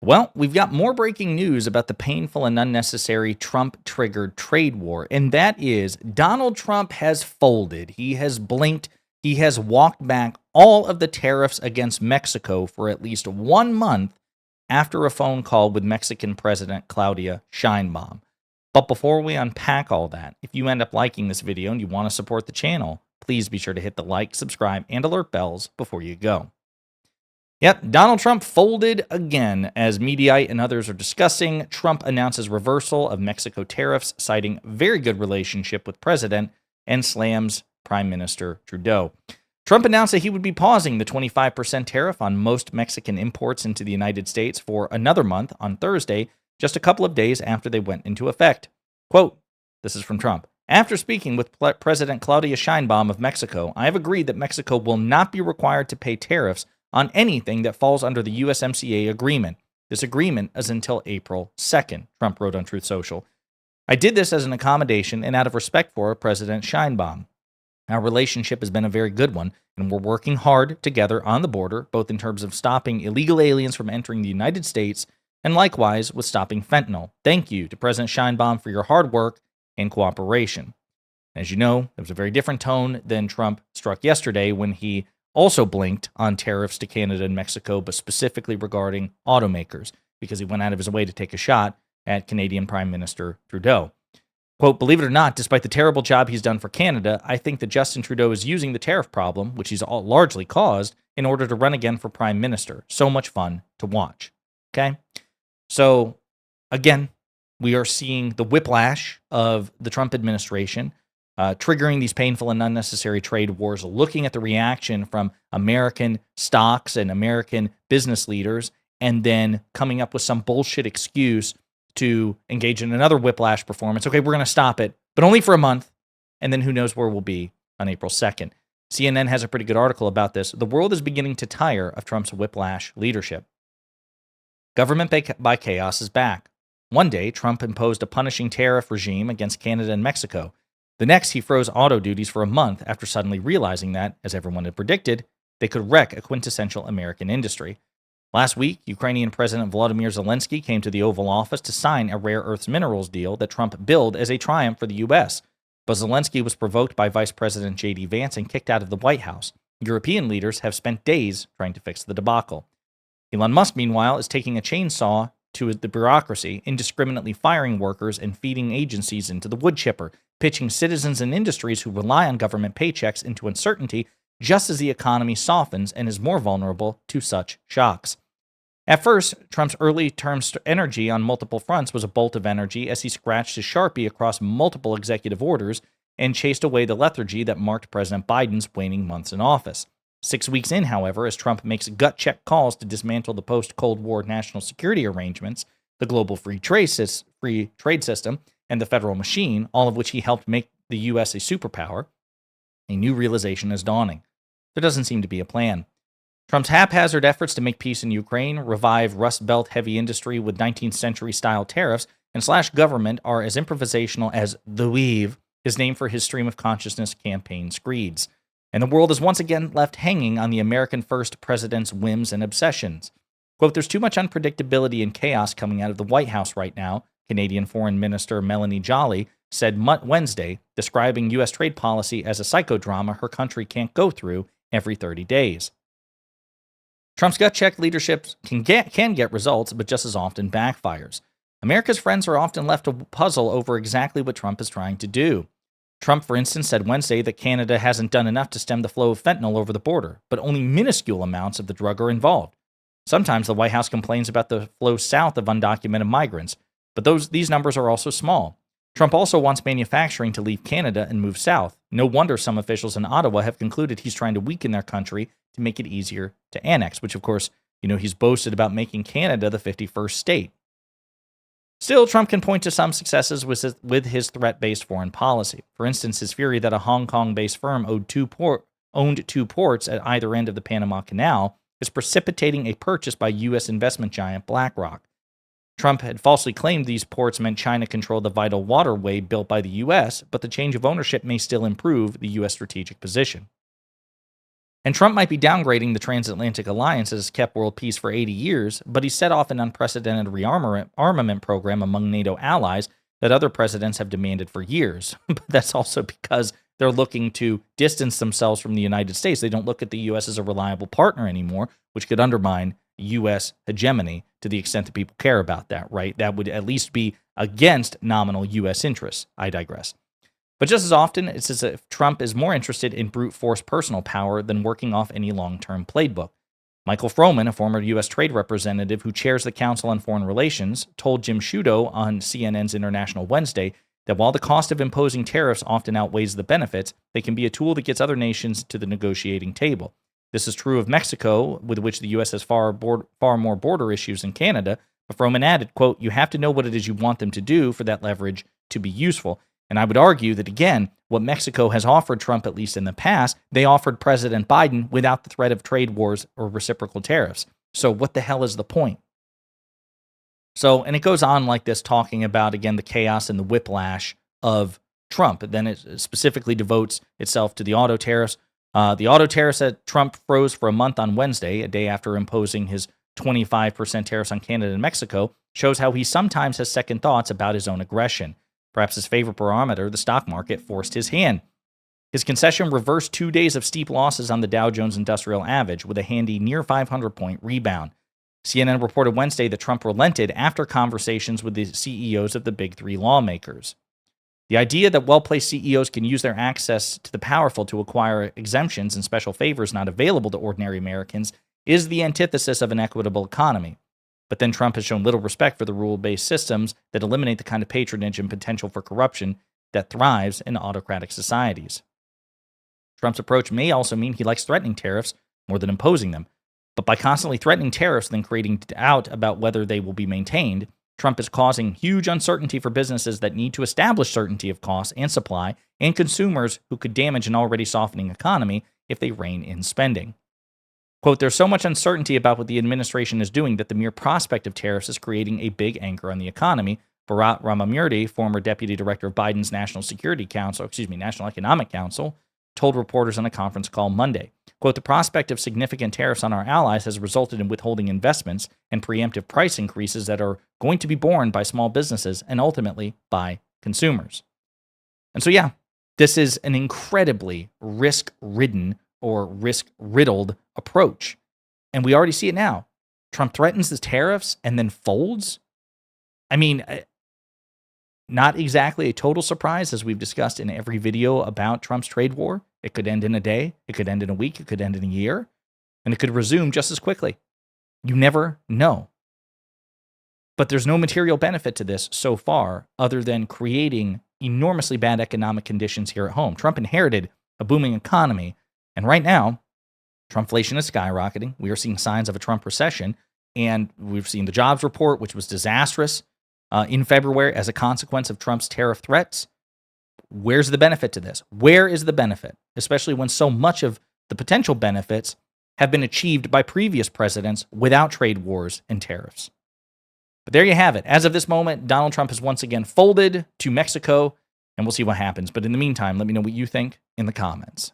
Well, we've got more breaking news about the painful and unnecessary Trump triggered trade war, and that is Donald Trump has folded. He has blinked. He has walked back all of the tariffs against Mexico for at least 1 month after a phone call with Mexican President Claudia Sheinbaum. But before we unpack all that, if you end up liking this video and you want to support the channel, please be sure to hit the like, subscribe, and alert bells before you go. Yep, Donald Trump folded again. As Mediaite and others are discussing, Trump announces reversal of Mexico tariffs, citing very good relationship with President, and slams Prime Minister Trudeau. Trump announced that he would be pausing the 25% tariff on most Mexican imports into the United States for another month on Thursday, just a couple of days after they went into effect. Quote, this is from Trump. After speaking with President Claudia Sheinbaum of Mexico, I have agreed that Mexico will not be required to pay tariffs on anything that falls under the USMCA agreement. This agreement is until April 2nd, Trump wrote on Truth Social. I did this as an accommodation and out of respect for President Sheinbaum. Our relationship has been a very good one, and we're working hard together on the border, both in terms of stopping illegal aliens from entering the United States and likewise with stopping fentanyl. Thank you to President Sheinbaum for your hard work and cooperation. As you know, there was a very different tone than Trump struck yesterday when he also blinked on tariffs to Canada and Mexico, but specifically regarding automakers, because he went out of his way to take a shot at Canadian Prime Minister Trudeau. Quote, believe it or not, despite the terrible job he's done for Canada, I think that Justin Trudeau is using the tariff problem, which he's largely caused, in order to run again for Prime Minister. So much fun to watch. Okay? So, again, we are seeing the whiplash of the Trump administration, triggering these painful and unnecessary trade wars, looking at the reaction from American stocks and American business leaders, and then coming up with some bullshit excuse to engage in another whiplash performance. Okay, we're going to stop it, but only for a month, and then who knows where we'll be on April 2nd. CNN has a pretty good article about this. The world is beginning to tire of Trump's whiplash leadership. Government by chaos is back. One day, Trump imposed a punishing tariff regime against Canada and Mexico. The next, he froze auto duties for a month after suddenly realizing that, as everyone had predicted, they could wreck a quintessential American industry. Last week, Ukrainian President Volodymyr Zelensky came to the Oval Office to sign a rare earths minerals deal that Trump billed as a triumph for the U.S. But Zelensky was provoked by Vice President J.D. Vance and kicked out of the White House. European leaders have spent days trying to fix the debacle. Elon Musk, meanwhile, is taking a chainsaw to the bureaucracy, indiscriminately firing workers and feeding agencies into the wood chipper, pitching citizens and industries who rely on government paychecks into uncertainty just as the economy softens and is more vulnerable to such shocks. At first, Trump's early-term energy on multiple fronts was a bolt of energy as he scratched his Sharpie across multiple executive orders and chased away the lethargy that marked President Biden's waning months in office. 6 weeks in, however, as Trump makes gut-check calls to dismantle the post-Cold War national security arrangements, the global free trade system, and the federal machine, all of which he helped make the U.S. a superpower, a new realization is dawning. There doesn't seem to be a plan. Trump's haphazard efforts to make peace in Ukraine, revive Rust Belt heavy industry with 19th century-style tariffs, and slash government are as improvisational as The Weave, his name for his stream of consciousness campaign screeds. And the world is once again left hanging on the American first president's whims and obsessions. Quote, there's too much unpredictability and chaos coming out of the White House right now, Canadian Foreign Minister Melanie Joly said Wednesday, describing U.S. trade policy as a psychodrama her country can't go through every 30 days. Trump's gut-check leadership can get results, but just as often backfires. America's friends are often left to puzzle over exactly what Trump is trying to do. Trump, for instance, said Wednesday that Canada hasn't done enough to stem the flow of fentanyl over the border, but only minuscule amounts of the drug are involved. Sometimes the White House complains about the flow south of undocumented migrants, but these numbers are also small. Trump also wants manufacturing to leave Canada and move south. No wonder some officials in Ottawa have concluded he's trying to weaken their country to make it easier to annex, which, of course, he's boasted about making Canada the 51st state. Still, Trump can point to some successes with his threat-based foreign policy. For instance, his fury that a Hong Kong-based firm owned two ports at either end of the Panama Canal is precipitating a purchase by U.S. investment giant BlackRock. Trump had falsely claimed these ports meant China controlled the vital waterway built by the U.S., but the change of ownership may still improve the U.S. strategic position. And Trump might be downgrading the transatlantic alliance that has kept world peace for 80 years, but he set off an unprecedented rearmament program among NATO allies that other presidents have demanded for years. But that's also because they're looking to distance themselves from the United States. They don't look at the U.S. as a reliable partner anymore, which could undermine U.S. hegemony to the extent that people care about that, right? That would at least be against nominal U.S. interests. I digress. But just as often, it's as if Trump is more interested in brute force personal power than working off any long-term playbook. Michael Froman, a former U.S. trade representative who chairs the Council on Foreign Relations, told Jim Sciutto on CNN's International Wednesday that while the cost of imposing tariffs often outweighs the benefits, they can be a tool that gets other nations to the negotiating table. This is true of Mexico, with which the U.S. has far more border issues than Canada. But Froman added, quote, "You have to know what it is you want them to do for that leverage to be useful." And I would argue that, again, what Mexico has offered Trump, at least in the past, they offered President Biden without the threat of trade wars or reciprocal tariffs. So what the hell is the point? So, and it goes on like this, talking about, again, the chaos and the whiplash of Trump. And then it specifically devotes itself to the auto tariffs. The auto tariffs that Trump froze for a month on Wednesday, a day after imposing his 25% tariffs on Canada and Mexico, shows how he sometimes has second thoughts about his own aggression. Perhaps his favorite barometer, the stock market, forced his hand. His concession reversed 2 days of steep losses on the Dow Jones Industrial Average with a handy near 500-point rebound. CNN reported Wednesday that Trump relented after conversations with the CEOs of the big three lawmakers. The idea that well-placed CEOs can use their access to the powerful to acquire exemptions and special favors not available to ordinary Americans is the antithesis of an equitable economy. But then Trump has shown little respect for the rule-based systems that eliminate the kind of patronage and potential for corruption that thrives in autocratic societies. Trump's approach may also mean he likes threatening tariffs more than imposing them. But by constantly threatening tariffs and then creating doubt about whether they will be maintained, Trump is causing huge uncertainty for businesses that need to establish certainty of cost and supply, and consumers who could damage an already softening economy if they rein in spending. Quote, "There's so much uncertainty about what the administration is doing that the mere prospect of tariffs is creating a big anchor on the economy," Bharat Ramamurthy, former deputy director of Biden's National Economic Council, told reporters on a conference call Monday. Quote, "The prospect of significant tariffs on our allies has resulted in withholding investments and preemptive price increases that are going to be borne by small businesses and ultimately by consumers." And so, yeah, this is an incredibly risk-ridden or risk-riddled approach. And we already see it now. Trump threatens the tariffs and then folds. I mean, not exactly a total surprise, as we've discussed in every video about Trump's trade war. It could end in a day, it could end in a week, it could end in a year, and it could resume just as quickly. You never know. But there's no material benefit to this so far other than creating enormously bad economic conditions here at home. Trump inherited a booming economy, and right now, Trumpflation is skyrocketing. We are seeing signs of a Trump recession, and we've seen the jobs report, which was disastrous in February as a consequence of Trump's tariff threats. Where's the benefit to this? Where is the benefit? Especially when so much of the potential benefits have been achieved by previous presidents without trade wars and tariffs. But there you have it. As of this moment, Donald Trump has once again folded to Mexico, and we'll see what happens. But in the meantime, let me know what you think in the comments.